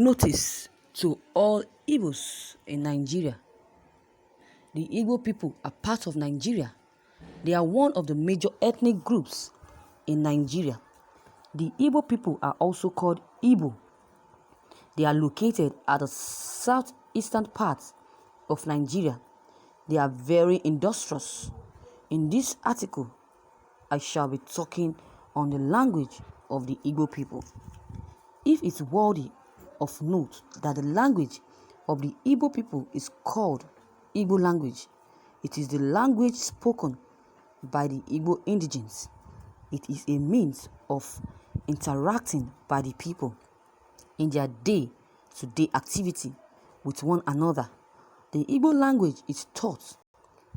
Notice to all Igbos in Nigeria. The Igbo people are part of Nigeria. They are one of the major ethnic groups in Nigeria. The Igbo people are also called Igbo. They are located at the southeastern part of Nigeria. They are very industrious. In this article, I shall be talking on the language of the Igbo people. If it's worthy of note that the language of the Igbo people is called Igbo language, it is the language spoken by the Igbo indigenes. It is a means of interacting by the people in their day-to-day activity with one another. The Igbo language is taught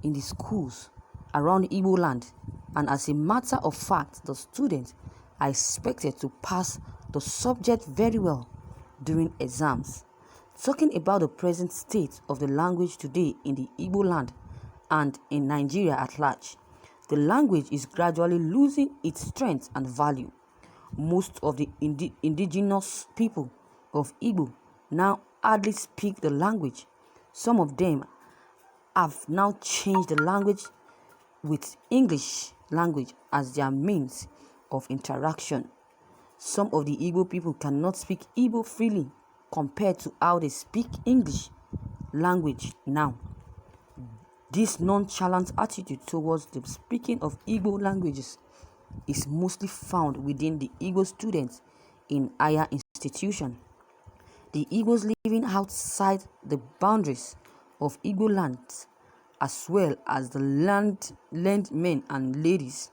in the schools around Igbo land, and as a matter of fact, the students are expected to pass the subject very well during exams. Talking about the present state of the language today in the Igbo land and in Nigeria at large, the language is gradually losing its strength and value. Most of the indigenous people of Igbo now hardly speak the language. Some of them have now changed the language with English language as their means of interaction. Some of the Igbo people cannot speak Igbo freely compared to how they speak English language now. This nonchalant attitude towards the speaking of Igbo languages is mostly found within the Igbo students in higher institutions. The Igbos living outside the boundaries of Igbo lands, as well as the landmen and ladies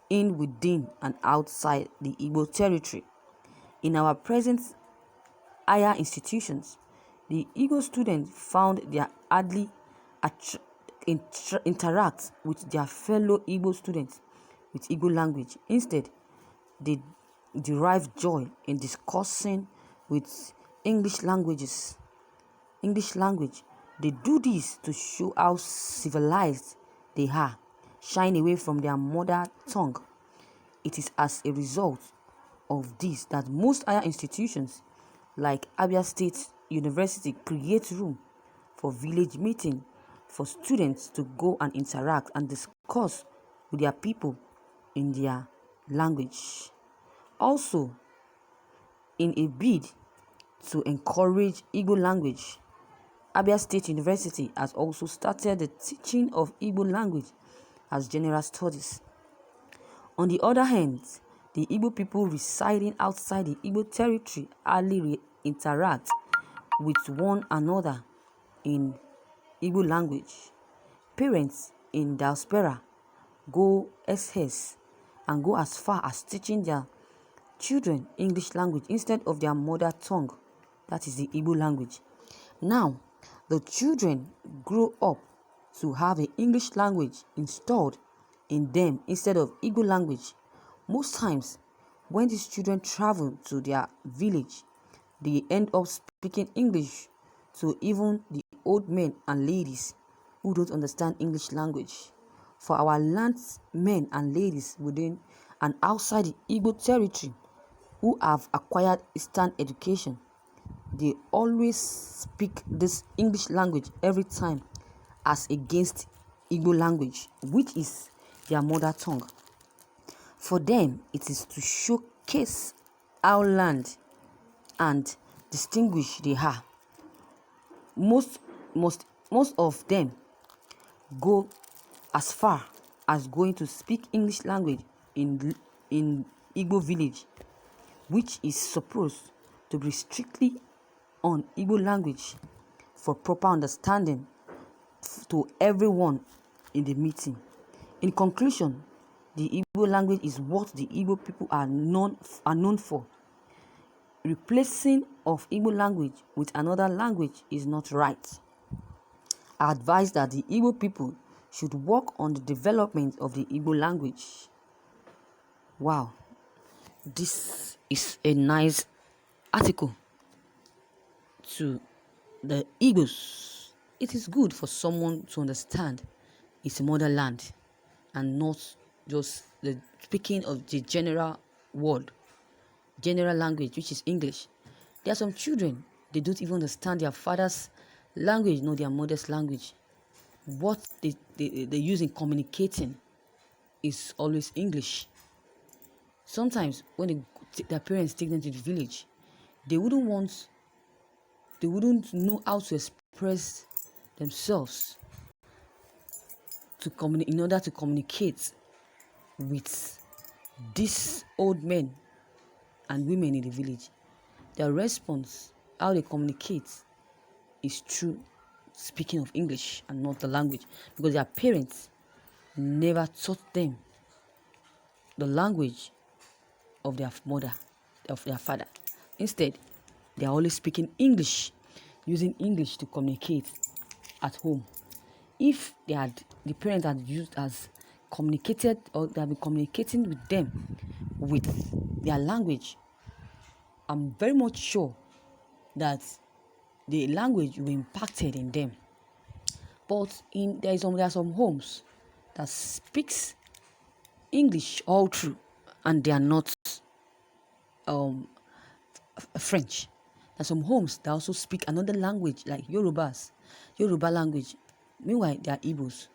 in, within, and outside the Igbo territory. In our present higher institutions, the Igbo students found they hardly interact with their fellow Igbo students with Igbo language. Instead, they derive joy in discussing with English language. They do this to show how civilized they are, shying away from their mother tongue. It is as a result of this that most higher institutions like Abia State University create room for village meeting for students to go and interact and discuss with their people in their language. Also, in a bid to encourage Igbo language, Abia State University has also started the teaching of Igbo language as general studies. On the other hand, the Igbo people residing outside the Igbo territory hardly interact with one another in Igbo language. Parents in diaspora go and go as far as teaching their children English language instead of their mother tongue, that is the Igbo language. Now, the children grow up to have an English language installed in them instead of Igbo language. Most times, when these children travel to their village, they end up speaking English to even the old men and ladies who don't understand English language. For our landsmen and ladies within and outside the Igbo territory who have acquired Eastern education, they always speak this English language every time as against Igbo language, which is their mother tongue. For them, it is to showcase how land and distinguish they are. Most of them go as far as going to speak English language in Igbo village, which is supposed to be strictly on Igbo language for proper understanding to everyone in the meeting. In conclusion, the Igbo language is what the Igbo people are known for. Replacing of Igbo language with another language is not right. I advise that the Igbo people should work on the development of the Igbo language. Wow, this is a nice article to the Igbos. It is good for someone to understand its motherland and not just the speaking of the general language, which is English. There are some children, they don't even understand their father's language, nor their mother's language. What they use in communicating is always English. Sometimes when their parents take them to the village, they wouldn't know how to express themselves in order to communicate with these old men and women in the village. Their response, how they communicate, is through speaking of English and not the language, because their parents never taught them the language of their mother, of their father. Instead, they are always speaking English, using English to communicate at home. If the parents has communicated, or they have been communicating with them with their language, I'm very much sure that the language will be impacted in them. But there are some homes that speaks English all through, and they are not French. There are some homes that also speak another language, like Yoruba language. Meanwhile, they are Igbos,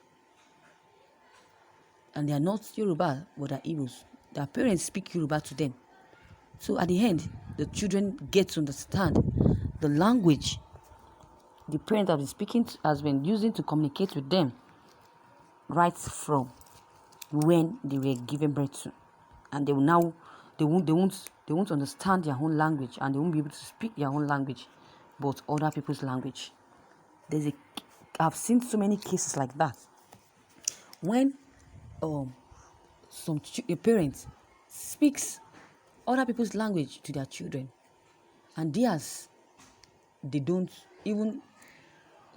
and they are not Yoruba, but they are Igbos. Their parents speak Yoruba to them. So at the end, the children get to understand the language the parent has been using to communicate with them right from when they were given birth to, and they won't understand their own language, and they won't be able to speak their own language, but other people's language. I've seen so many cases like that when a parent speaks other people's language to their children, and they don't even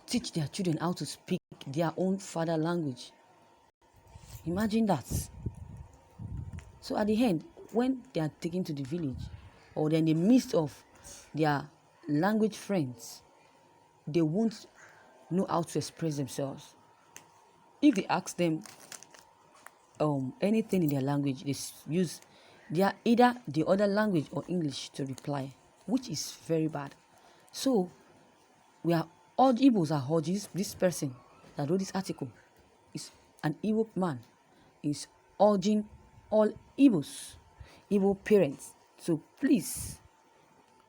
teach their children how to speak their own father language. Imagine that. So at the end, when they are taken to the village, or they're in the midst of their language friends, they won't know how to express themselves. If they ask them anything in their language, they use either the other language or English to reply, which is very bad. So all Igbos are urging this person that wrote this article is an Igbo man, is urging all Igbo parents to please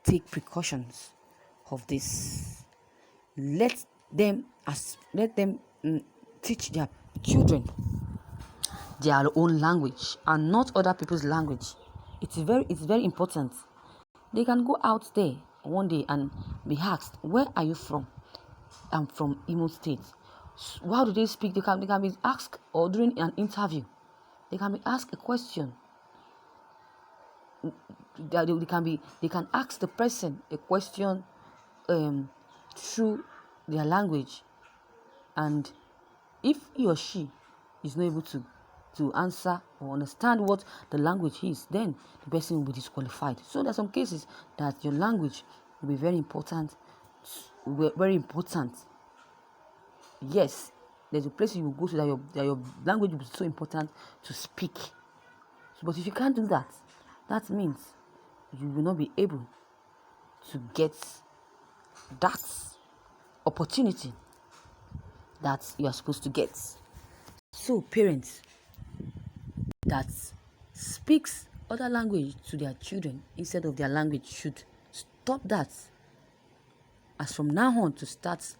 take precautions of this. Let them teach their children their own language and not other people's language. It's very important. They can go out there one day and be asked, "Where are you from?" "I'm from Imo State." How do they speak? They can be asked, or during an interview, they can be asked a question. They can ask the person a question through their language, and if he or she is not able to answer or understand what the language is, then the person will be disqualified. So there are some cases that your language will be very important. Yes, there's a place you will go to that your language will be so important to speak. But if you can't do that, that means you will not be able to get that opportunity that you are supposed to get. So parents that speaks other language to their children instead of their language should stop that. As from now on, to start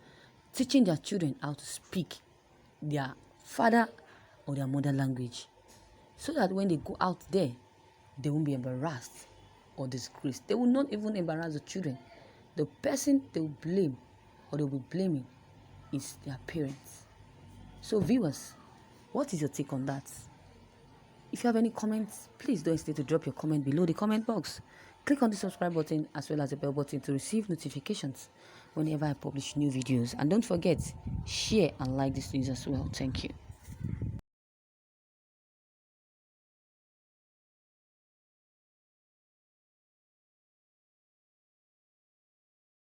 teaching their children how to speak their father or their mother language, so that when they go out there, they won't be embarrassed or disgraced. They will not even embarrass the children. The person they will blame or they will be blaming is their parents. So viewers, what is your take on that? If you have any comments, please don't hesitate to drop your comment below the comment box. Click on the subscribe button as well as the bell button to receive notifications whenever I publish new videos. And don't forget, share and like this news as well. Thank you.